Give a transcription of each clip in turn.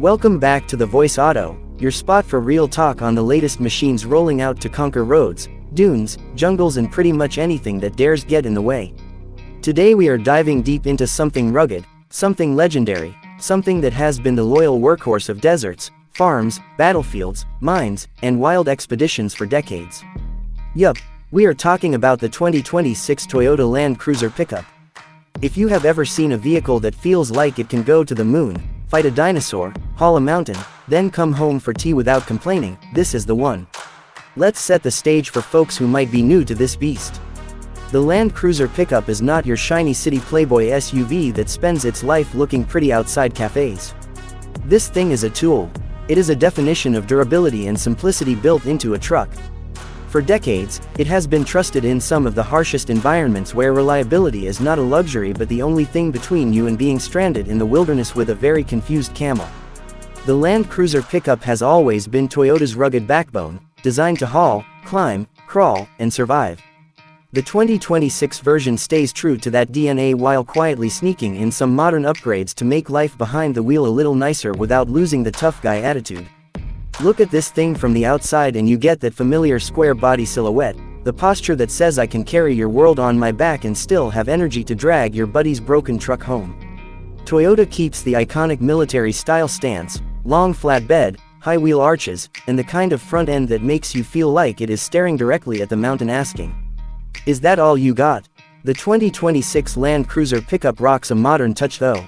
Welcome back to The Voice Auto, your spot for real talk on the latest machines rolling out to conquer roads, dunes, jungles and pretty much anything that dares get in the way. Today we are diving deep into something rugged, something legendary, something that has been the loyal workhorse of deserts, farms, battlefields, mines, and wild expeditions for decades. Yup, we are talking about the 2026 Toyota Land Cruiser pickup. If you have ever seen a vehicle that feels like it can go to the moon, fight a dinosaur, haul a mountain, then come home for tea without complaining, this is the one. Let's set the stage for folks who might be new to this beast. The Land Cruiser pickup is not your shiny city playboy SUV that spends its life looking pretty outside cafes. This thing is a tool. It is a definition of durability and simplicity built into a truck. For decades, it has been trusted in some of the harshest environments where reliability is not a luxury but the only thing between you and being stranded in the wilderness with a very confused camel. The Land Cruiser pickup has always been Toyota's rugged backbone, designed to haul, climb, crawl, and survive. The 2026 version stays true to that DNA while quietly sneaking in some modern upgrades to make life behind the wheel a little nicer without losing the tough guy attitude. Look at this thing from the outside and you get that familiar square body silhouette, the posture that says I can carry your world on my back and still have energy to drag your buddy's broken truck home. Toyota keeps the iconic military-style stance, long flat bed, high wheel arches, and the kind of front end that makes you feel like it is staring directly at the mountain asking, "Is that all you got?" The 2026 Land Cruiser pickup rocks a modern touch though.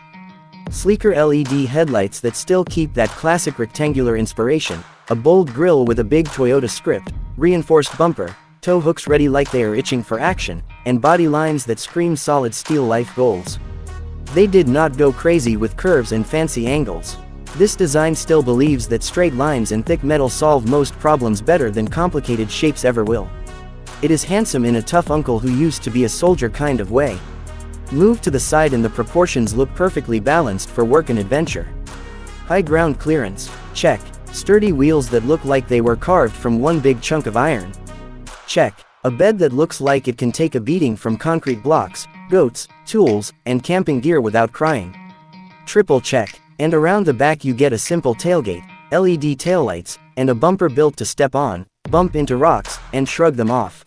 Sleeker LED headlights that still keep that classic rectangular inspiration, a bold grille with a big Toyota script, reinforced bumper, tow hooks ready like they are itching for action, and body lines that scream solid steel life goals. They did not go crazy with curves and fancy angles. This design still believes that straight lines and thick metal solve most problems better than complicated shapes ever will. It is handsome in a tough uncle who used to be a soldier kind of way. Move to the side and the proportions look perfectly balanced for work and adventure. High ground clearance, check. Sturdy wheels that look like they were carved from one big chunk of iron, check. A bed that looks like it can take a beating from concrete blocks, goats, tools, and camping gear without crying, triple check. And around the back you get a simple tailgate, LED taillights, and a bumper built to step on, bump into rocks, and shrug them off.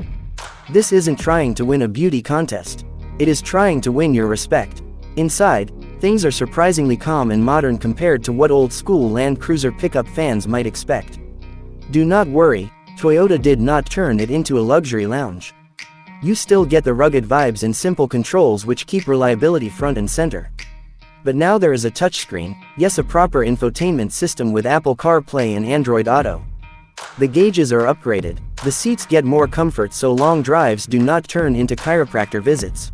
This isn't trying to win a beauty contest. It is trying to win your respect. Inside, things are surprisingly calm and modern compared to what old-school Land Cruiser pickup fans might expect. Do not worry, Toyota did not turn it into a luxury lounge. You still get the rugged vibes and simple controls which keep reliability front and center. But now there is a touchscreen, yes, a proper infotainment system with Apple CarPlay and Android Auto. The gauges are upgraded, the seats get more comfort so long drives do not turn into chiropractor visits.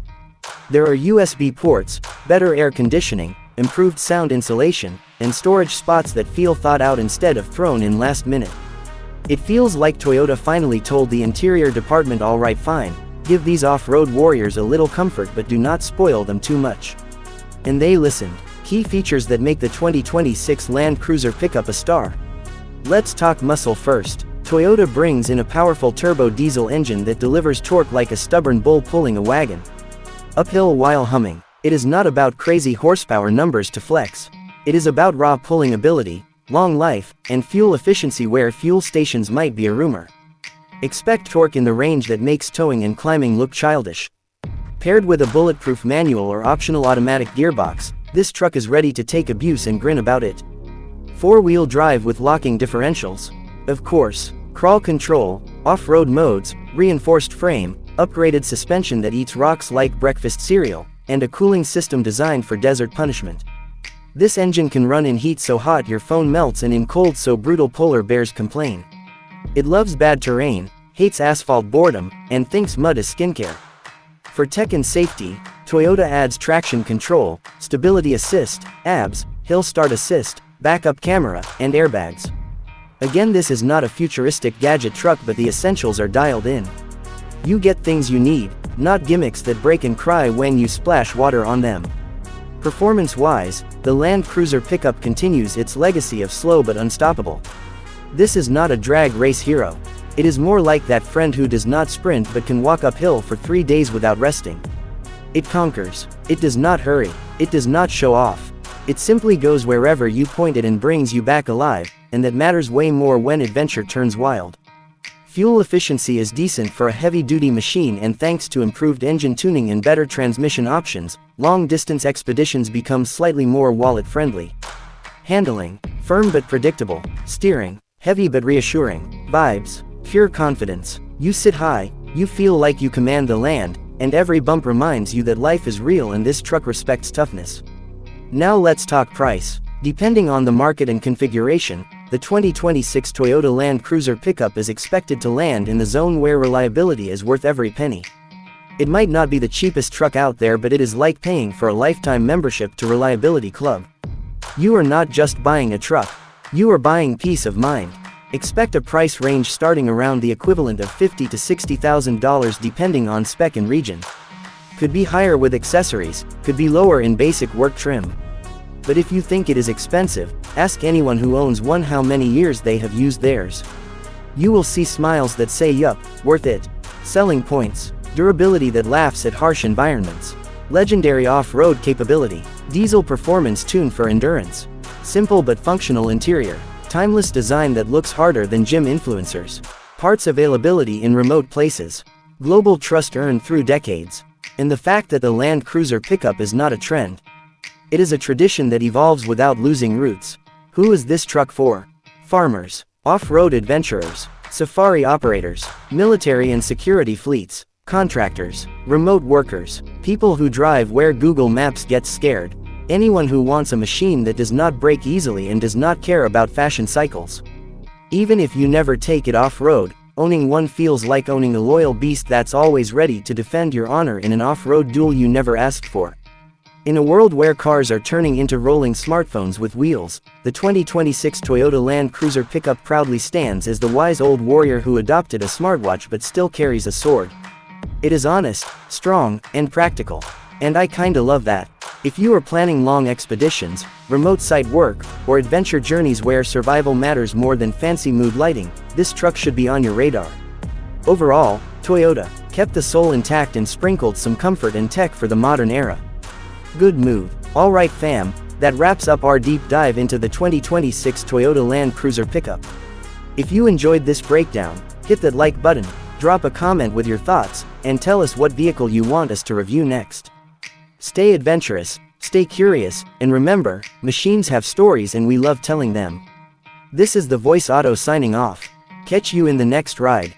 There are USB ports, better air conditioning, improved sound insulation, and storage spots that feel thought out instead of thrown in last minute. It feels like Toyota finally told the interior department, alright fine, give these off-road warriors a little comfort but do not spoil them too much. And they listened. Key features that make the 2026 Land Cruiser pickup a star. Let's talk muscle first. Toyota brings in a powerful turbo diesel engine that delivers torque like a stubborn bull pulling a wagon uphill while humming. It is not about crazy horsepower numbers to flex. It is about raw pulling ability, long life, and fuel efficiency where fuel stations might be a rumor. Expect torque in the range that makes towing and climbing look childish. Paired with a bulletproof manual or optional automatic gearbox, this truck is ready to take abuse and grin about it. Four-wheel drive with locking differentials. Of course, crawl control, off-road modes, reinforced frame, upgraded suspension that eats rocks like breakfast cereal, and a cooling system designed for desert punishment. This engine can run in heat so hot your phone melts and in cold so brutal polar bears complain. It loves bad terrain, hates asphalt boredom, and thinks mud is skincare. For tech and safety, Toyota adds traction control, stability assist, ABS, hill start assist, backup camera, and airbags. Again, this is not a futuristic gadget truck but the essentials are dialed in. You get things you need, not gimmicks that break and cry when you splash water on them. Performance-wise, the Land Cruiser pickup continues its legacy of slow but unstoppable. This is not a drag race hero. It is more like that friend who does not sprint but can walk uphill for 3 days without resting. It conquers. It does not hurry. It does not show off. It simply goes wherever you point it and brings you back alive, and that matters way more when adventure turns wild. Fuel efficiency is decent for a heavy-duty machine, and thanks to improved engine tuning and better transmission options, long-distance expeditions become slightly more wallet-friendly. Handling: firm but predictable. Steering: heavy but reassuring. Vibes: pure confidence. You sit high, you feel like you command the land, and every bump reminds you that life is real and this truck respects toughness. Now let's talk price. Depending on the market and configuration, the 2026 Toyota Land Cruiser pickup is expected to land in the zone where reliability is worth every penny. It might not be the cheapest truck out there, but it is like paying for a lifetime membership to Reliability Club. You are not just buying a truck, you are buying peace of mind. Expect a price range starting around the equivalent of $50,000 to $60,000 depending on spec and region. Could be higher with accessories, could be lower in basic work trim. But if you think it is expensive, ask anyone who owns one how many years they have used theirs. You will see smiles that say yup, worth it. Selling points: durability that laughs at harsh environments. Legendary off-road capability. Diesel performance tuned for endurance. Simple but functional interior. Timeless design that looks harder than gym influencers. Parts availability in remote places. Global trust earned through decades. And the fact that the Land Cruiser pickup is not a trend. It is a tradition that evolves without losing roots. Who is this truck for? Farmers, off-road adventurers, safari operators, military and security fleets, contractors, remote workers, people who drive where Google Maps gets scared, anyone who wants a machine that does not break easily and does not care about fashion cycles. Even if you never take it off-road, owning one feels like owning a loyal beast that's always ready to defend your honor in an off-road duel you never asked for. In a world where cars are turning into rolling smartphones with wheels, the 2026 Toyota Land Cruiser pickup proudly stands as the wise old warrior who adopted a smartwatch but still carries a sword. It is honest, strong, and practical. And I kinda love that. If you are planning long expeditions, remote site work, or adventure journeys where survival matters more than fancy mood lighting, this truck should be on your radar. Overall, Toyota kept the soul intact and sprinkled some comfort and tech for the modern era. Good move. Alright fam, that wraps up our deep dive into the 2026 Toyota Land Cruiser pickup. If you enjoyed this breakdown, hit that like button, drop a comment with your thoughts, and tell us what vehicle you want us to review next. Stay adventurous, stay curious, and remember, machines have stories and we love telling them. This is the Voice Auto signing off. Catch you in the next ride.